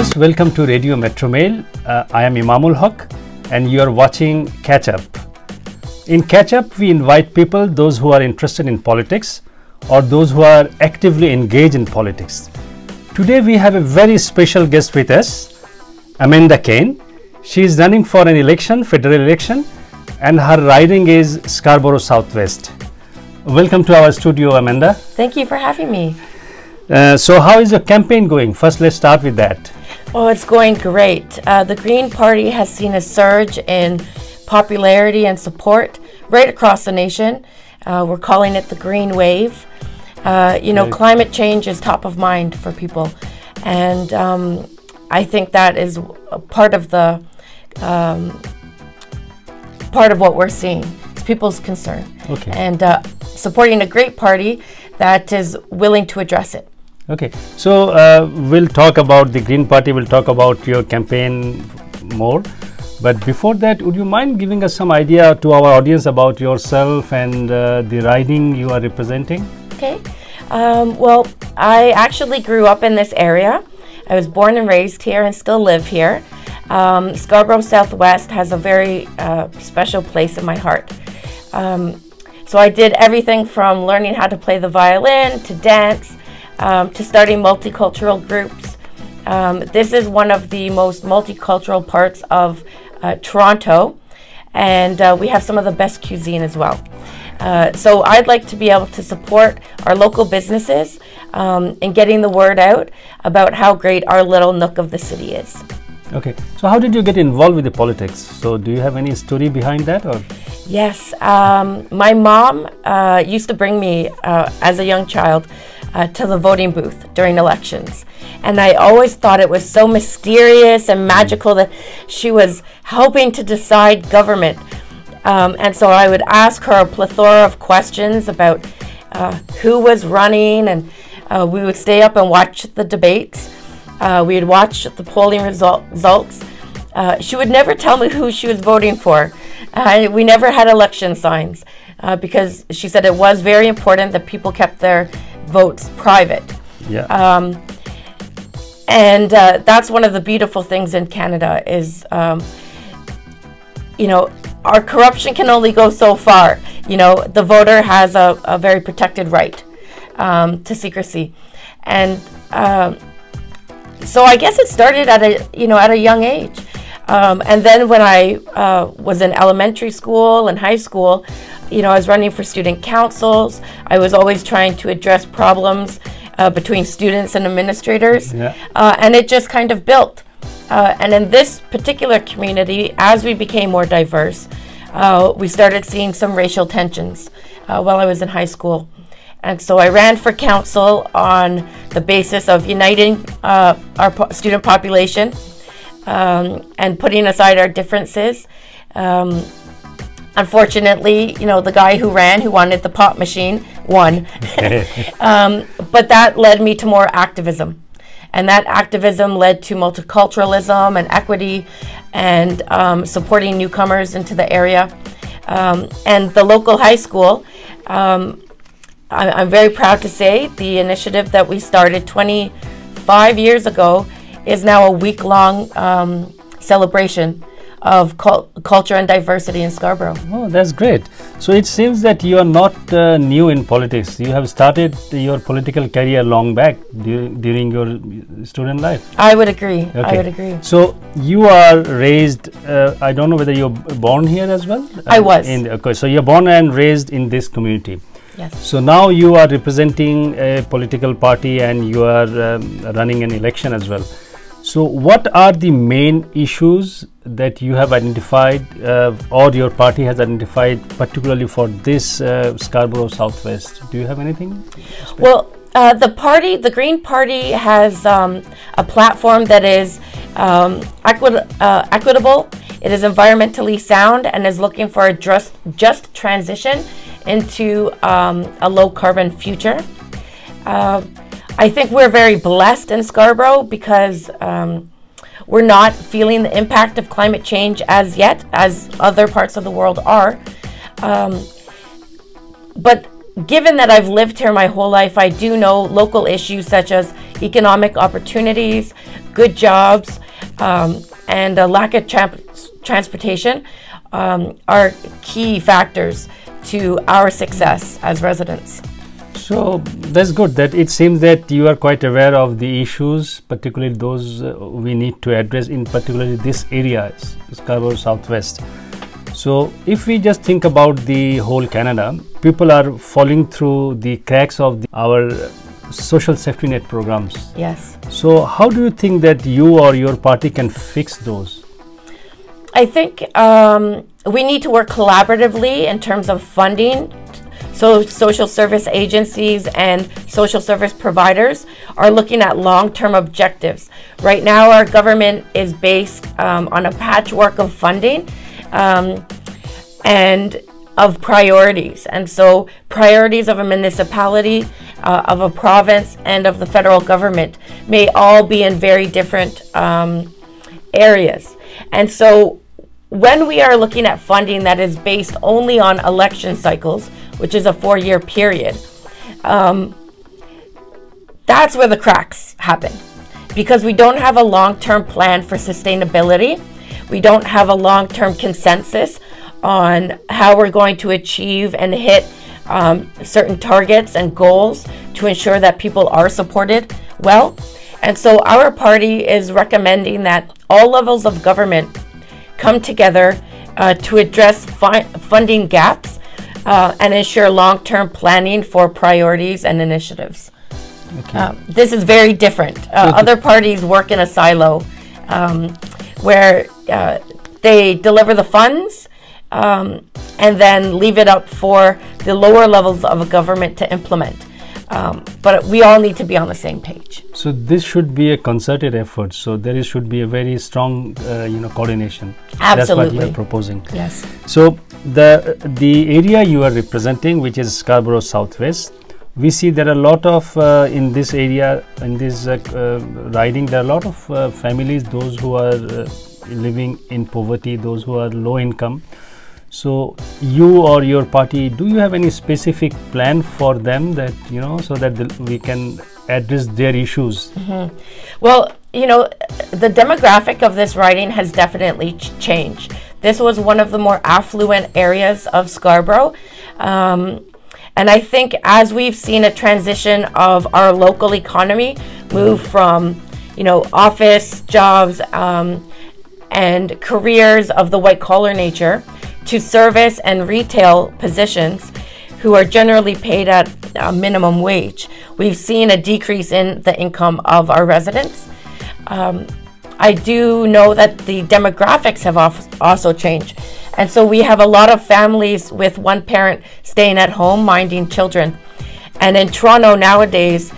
viewers, welcome to Radio Metro Mail. I am Imamul Haq and you are watching Catch Up. In Catch Up, we invite people, those who are interested in politics or those who are actively engaged in politics. Today we have a very special guest with us, Amanda Cain. She is running for an election, federal election, and her riding is Scarborough Southwest. Welcome to our studio, Amanda. Thank you for having me. So how is your campaign going? First, let's start with that. Oh, it's going great. The Green Party has seen a surge in popularity and support right across the nation. We're calling it the Green Wave. Climate change is top of mind for people. And I think that is a part of what we're seeing. It's people's concern. Okay. And supporting a great party that is willing to address it. Okay, so we'll talk about the Green Party, we'll talk about your campaign more. But before that, would you mind giving us some idea to our audience about yourself and the riding you are representing? Okay, well, I actually grew up in this area. I was born and raised here and still live here. Scarborough Southwest has a very special place in my heart. So I did everything from learning how to play the violin, to dance, to starting multicultural groups. This is one of the most multicultural parts of Toronto, and we have some of the best cuisine as well. So I'd like to be able to support our local businesses in getting the word out about how great our little nook of the city is. Okay, so how did you get involved with the politics? So do you have any story behind that, or? Yes, my mom used to bring me as a young child to the voting booth during elections. And I always thought it was so mysterious and magical that she was helping to decide government. And so I would ask her a plethora of questions about who was running, and we would stay up and watch the debates. We would watch the polling results. She would never tell me who she was voting for. We never had election signs because she said it was very important that people kept their votes private. Yeah. And that's one of the beautiful things in Canada is, our corruption can only go so far. The voter has a very protected right to secrecy. And so I guess it started at a young age. And then when I was in elementary school and high school, I was running for student councils. I was always trying to address problems between students and administrators. Yeah. And it just kind of built. And in this particular community, as we became more diverse, we started seeing some racial tensions while I was in high school. And so I ran for council on the basis of uniting our student population and putting aside our differences. Unfortunately, the guy who wanted the pop machine, won. But that led me to more activism. And that activism led to multiculturalism and equity and supporting newcomers into the area. And the local high school, I'm very proud to say the initiative that we started 25 years ago is now a week-long celebration of culture and diversity in Scarborough. Oh, that's great. So it seems that you are not new in politics. You have started your political career long back during your student life. I would agree. Okay. I would agree. So you are raised, I don't know whether you're born here as well? I was. Okay, so you're born and raised in this community. Yes. So now you are representing a political party and you are running an election as well. So what are the main issues that you have identified or your party has identified particularly for this Scarborough Southwest? Do you have anything? Well, the Green Party has a platform that is equitable, it is environmentally sound, and is looking for a just transition into a low carbon future. I think we're very blessed in Scarborough because we're not feeling the impact of climate change as yet, as other parts of the world are. But given that I've lived here my whole life, I do know local issues such as economic opportunities, good jobs, and a lack of transportation are key factors to our success as residents. So that's good that it seems that you are quite aware of the issues, particularly those we need to address in particularly this area, Scarborough Southwest. So if we just think about the whole Canada, people are falling through the cracks of our social safety net programs. Yes. So how do you think that you or your party can fix those? I think we need to work collaboratively in terms of funding. So social service agencies and social service providers are looking at long-term objectives. Right now, our government is based on a patchwork of funding and of priorities. And so priorities of a municipality, of a province, and of the federal government may all be in very different areas. And so when we are looking at funding that is based only on election cycles, which is a 4-year period, that's where the cracks happen, because we don't have a long-term plan for sustainability. We don't have a long-term consensus on how we're going to achieve and hit certain targets and goals to ensure that people are supported well. And so our party is recommending that all levels of government come together to address funding gaps and ensure long-term planning for priorities and initiatives. Okay. This is very different. Other parties work in a silo where they deliver the funds and then leave it up for the lower levels of government to implement. But we all need to be on the same page. So this should be a concerted effort. So there should be a very strong, coordination. Absolutely. That's what you are proposing. Yes. So the area you are representing, which is Scarborough Southwest, we see there are a lot of in this area, in this riding, there are a lot of families, those who are living in poverty, those who are low income. So you or your party, do you have any specific plan for them that, so that we can address their issues? Mm-hmm. Well, the demographic of this riding has definitely changed. This was one of the more affluent areas of Scarborough. And I think as we've seen a transition of our local economy move from, office jobs and careers of the white collar nature to service and retail positions who are generally paid at a minimum wage, we've seen a decrease in the income of our residents. I do know that the demographics have also changed. And so we have a lot of families with one parent staying at home minding children. And in Toronto nowadays,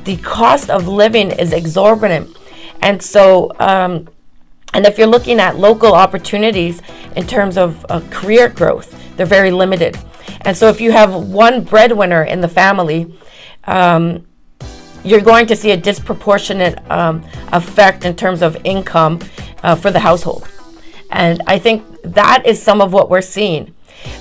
the cost of living is exorbitant. And so, and if you're looking at local opportunities in terms of career growth, they're very limited. And so if you have one breadwinner in the family, you're going to see a disproportionate effect in terms of income for the household. And I think that is some of what we're seeing.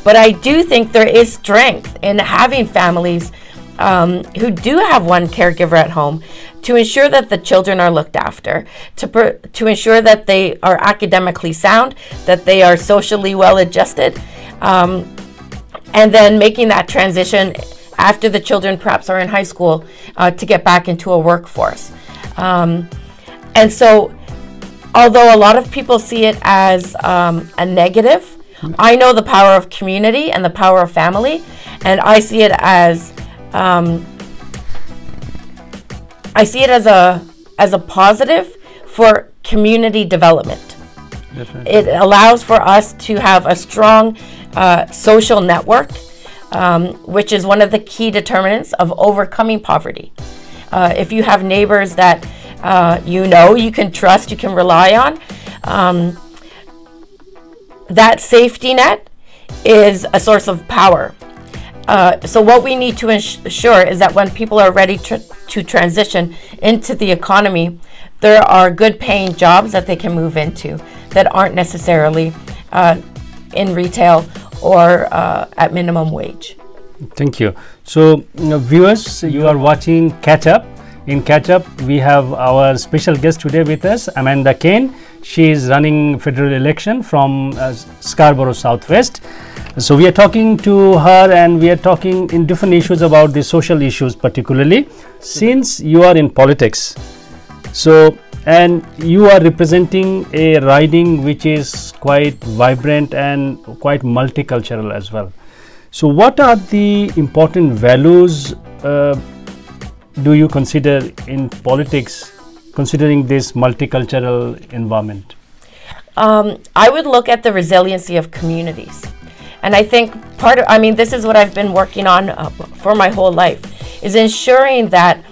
But I do think there is strength in having families who do have one caregiver at home to ensure that the children are looked after, to ensure that they are academically sound, that they are socially well adjusted, and then making that transition after the children perhaps are in high school to get back into a workforce. And so, although a lot of people see it as a negative, I know the power of community and the power of family, and I see it as a positive for community development. Definitely. It allows for us to have a strong social network, which is one of the key determinants of overcoming poverty. If you have neighbors that you can trust, you can rely on, that safety net is a source of power. So what we need to ensure is that when people are ready to transition into the economy, there are good paying jobs that they can move into that aren't necessarily in retail or at minimum wage. Thank you. So viewers, you are watching Catch Up, In Catch Up, we have our special guest today with us, Amanda Cain. She is running federal election from Scarborough Southwest. So we are talking to her, and we are talking in different issues about the social issues particularly. Since you are in politics, and you are representing a riding which is quite vibrant and quite multicultural as well. So what are the important values do you consider in politics, considering this multicultural environment? I would look at the resiliency of communities. And I think this is what I've been working on for my whole life, is ensuring that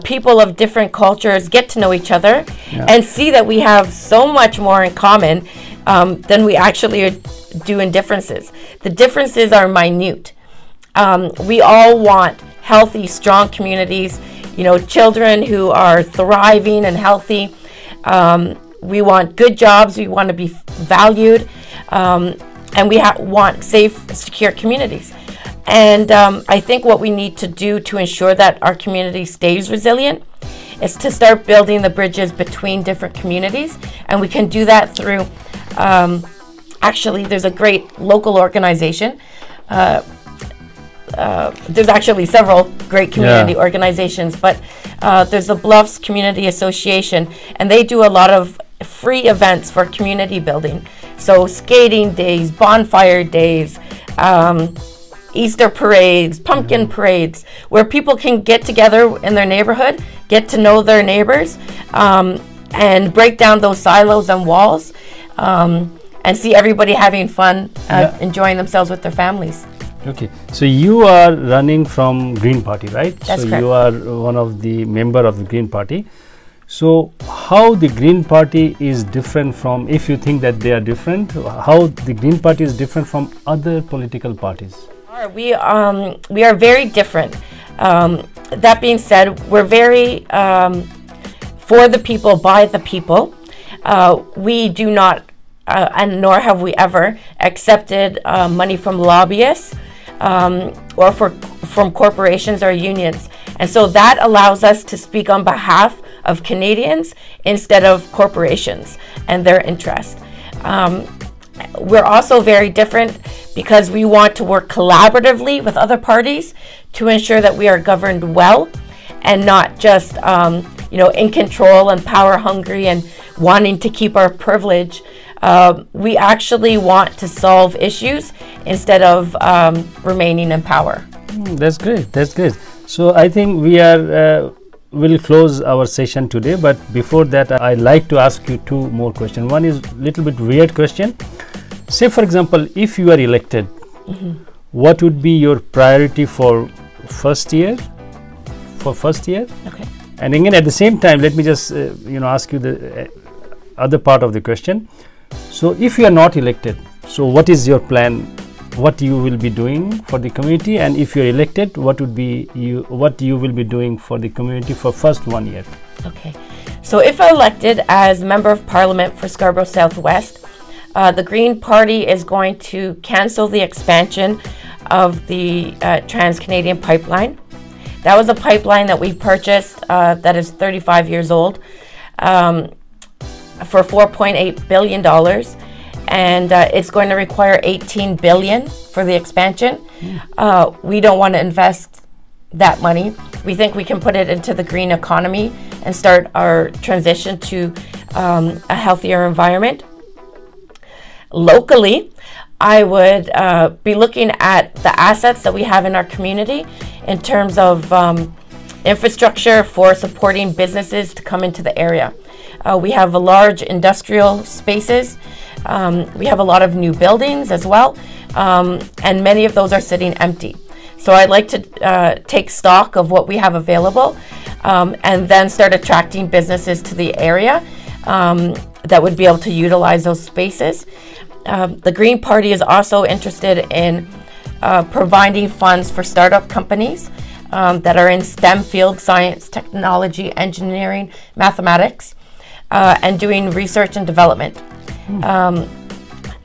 people of different cultures get to know each other and see that we have so much more in common than we actually do in differences. The differences are minute. We all want healthy, strong communities, children who are thriving and healthy. We want good jobs. We want to be valued. And we want safe, secure communities. And I think what we need to do to ensure that our community stays resilient is to start building the bridges between different communities. And we can do that through, actually, there's a great local organization. There's actually several great community organizations, but there's the Bluffs Community Association, and they do a lot of free events for community building. So skating days, bonfire days, Easter parades, pumpkin parades, where people can get together in their neighborhood, get to know their neighbors, and break down those silos and walls, and see everybody having fun, enjoying themselves with their families. Okay, so you are running from Green Party, right? That's correct. You are one of the member of the Green Party. So how the Green Party is different from, if you think that they are different, how the Green Party is different from other political parties? We are very different. That being said, we're very for the people, by the people. We do not, and nor have we ever accepted money from lobbyists or from corporations or unions. And so that allows us to speak on behalf of Canadians instead of corporations and their interest. We're also very different because we want to work collaboratively with other parties to ensure that we are governed well and not just in control and power hungry and wanting to keep our privilege. We actually want to solve issues instead of remaining in power. That's great. That's great. So I think we will close our session today, but before that I'd like to ask you two more questions. One is a little bit weird question. Say for example, if you are elected, what would be your priority for first year? Okay. And again, at the same time, let me just ask you the other part of the question. So if you are not elected, so what is your plan? What you will be doing for the community? And if you are elected, what you will be doing for the community for first 1 year? Okay. So if elected as Member of Parliament for Scarborough Southwest, the Green Party is going to cancel the expansion of the Trans-Canadian Pipeline. That was a pipeline that we purchased that is 35 years old for $4.8 billion. And it's going to require $18 billion for the expansion. We don't want to invest that money. We think we can put it into the green economy and start our transition to a healthier environment. Locally, I would be looking at the assets that we have in our community in terms of infrastructure for supporting businesses to come into the area. We have a large industrial spaces. We have a lot of new buildings as well, and many of those are sitting empty. So I'd like to take stock of what we have available and then start attracting businesses to the area that would be able to utilize those spaces. The Green Party is also interested in providing funds for startup companies that are in STEM field, science, technology, engineering, mathematics, and doing research and development.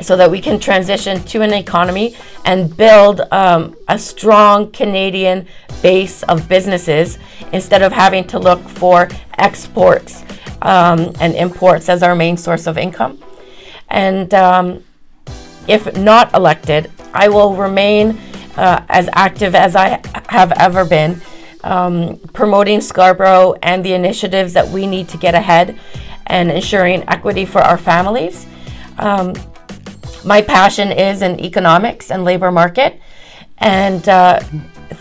So that we can transition to an economy and build a strong Canadian base of businesses instead of having to look for exports and imports as our main source of income. And if not elected, I will remain as active as I have ever been, promoting Scarborough and the initiatives that we need to get ahead and ensuring equity for our families. My passion is in economics and labor market, and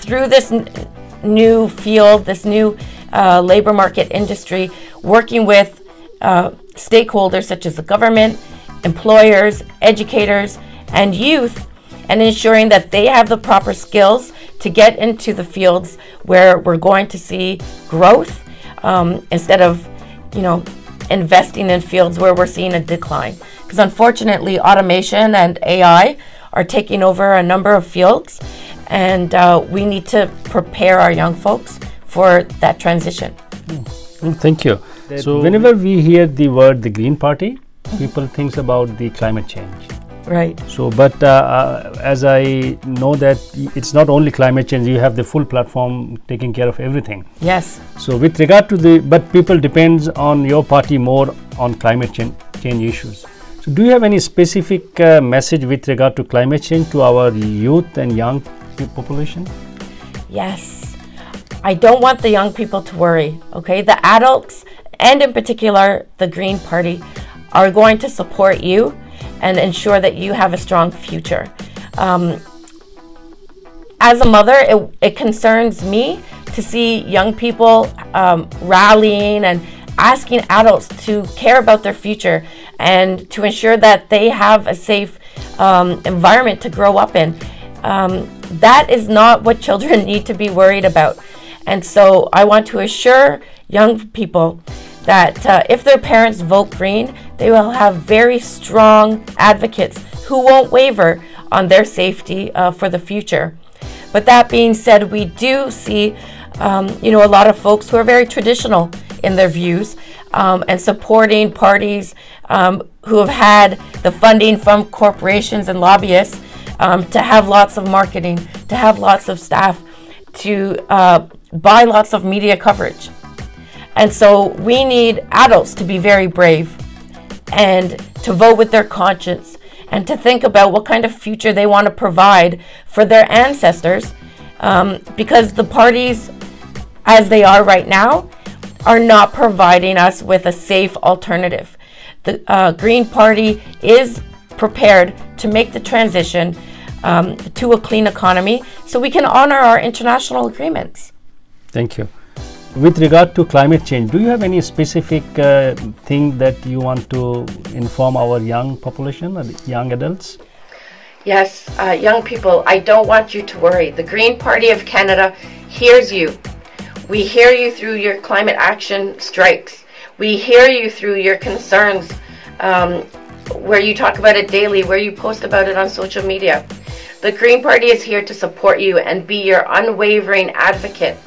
through this new field, this new labor market industry, working with stakeholders such as the government, employers, educators, and youth, and ensuring that they have the proper skills to get into the fields where we're going to see growth, instead of, investing in fields where we're seeing a decline. Because unfortunately, automation and AI are taking over a number of fields, and we need to prepare our young folks for that transition. Thank you. So whenever we hear the word the Green Party, people think about the climate change. Right. So, but as I know that it's not only climate change, you have the full platform taking care of everything. Yes. So with regard to but people depends on your party more on climate change issues. So do you have any specific message with regard to climate change to our youth and young population? Yes. I don't want the young people to worry, okay? The adults, and in particular the Green Party, are going to support you and ensure that you have a strong future. As a mother, it concerns me to see young people rallying and asking adults to care about their future and to ensure that they have a safe environment to grow up in. That is not what children need to be worried about. And so I want to assure young people that if their parents vote Green, they will have very strong advocates who won't waver on their safety for the future. But that being said, we do see a lot of folks who are very traditional in their views and supporting parties who have had the funding from corporations and lobbyists to have lots of marketing, to have lots of staff, to buy lots of media coverage. And so we need adults to be very brave and to vote with their conscience and to think about what kind of future they want to provide for their ancestors, because the parties, as they are right now, are not providing us with a safe alternative. The Green Party is prepared to make the transition to a clean economy so we can honor our international agreements. Thank you. With regard to climate change, do you have any specific thing that you want to inform our young population or young adults? Yes, young people, I don't want you to worry. The Green Party of Canada hears you. We hear you through your climate action strikes. We hear you through your concerns, where you talk about it daily, where you post about it on social media. The Green Party is here to support you and be your unwavering advocate.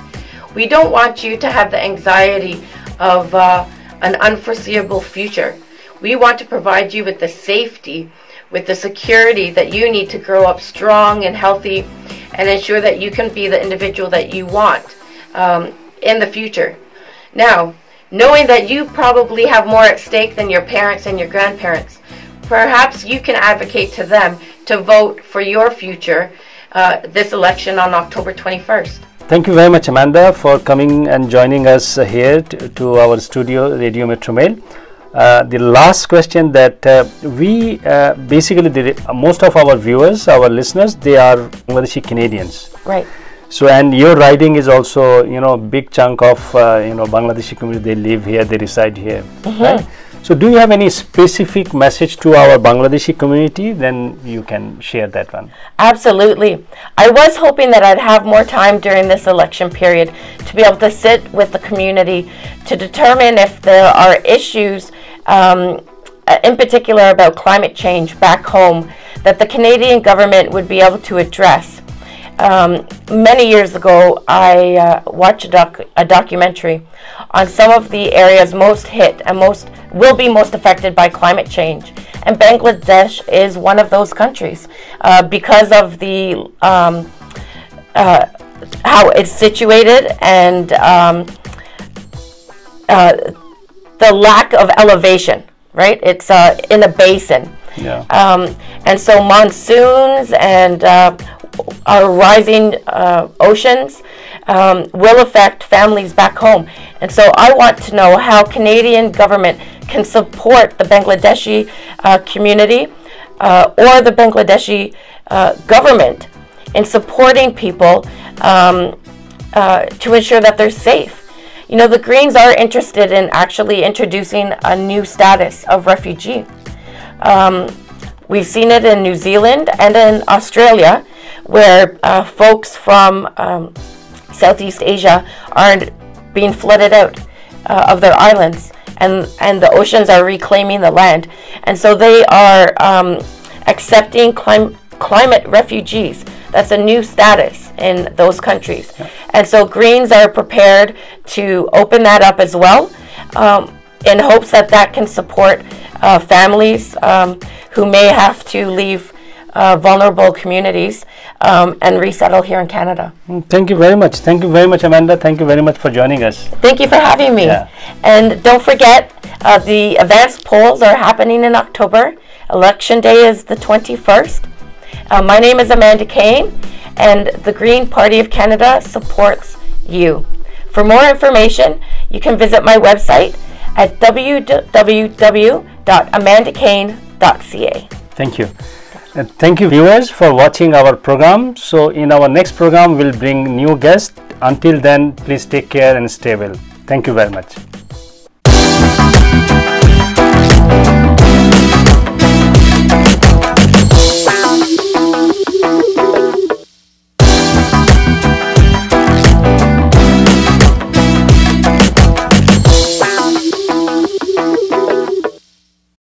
We don't want you to have the anxiety of an unforeseeable future. We want to provide you with the safety, with the security that you need to grow up strong and healthy and ensure that you can be the individual that you want in the future. Now, knowing that you probably have more at stake than your parents and your grandparents, perhaps you can advocate to them to vote for your future this election on October 21st. Thank you very much, Amanda, for coming and joining us here to our studio, Radio Metro Mail. The last question that we basically, most of our viewers, our listeners, they are Bangladeshi Canadians. Right. So, and your riding is also, big chunk of, Bangladeshi community, they live here, they reside here, right? So, do you have any specific message to our Bangladeshi community? Then you can share that one. Absolutely. I was hoping that I'd have more time during this election period to be able to sit with the community to determine if there are issues, in particular about climate change back home, that the Canadian government would be able to address. Many years ago, I watched a documentary on some of the areas most hit and will be most affected by climate change. And Bangladesh is one of those countries because of the how it's situated, and the lack of elevation, right? It's in a basin. Yeah. And so monsoons and our rising oceans will affect families back home. And so I want to know how Canadian government can support the Bangladeshi community or the Bangladeshi government in supporting people to ensure that they're safe. You know, the Greens are interested in actually introducing a new status of refugee. We've seen it in New Zealand and in Australia, where folks from Southeast Asia are being flooded out of their islands, and the oceans are reclaiming the land. And so they are accepting climate refugees. That's a new status in those countries. Yeah. And so Greens are prepared to open that up as well, in hopes that that can support families who may have to leave vulnerable communities and resettle here in Canada. Thank you very much. Thank you very much, Amanda. Thank you very much for joining us. Thank you for having me. Yeah. And don't forget, the advanced polls are happening in October. Election day is the 21st. My name is Amanda Cain, and the Green Party of Canada supports you. For more information, you can visit my website at www.amandacain.ca. Thank you. Thank you, viewers, for watching our program. So in our next program, we'll bring new guests. Until then, please take care and stay well. Thank you very much.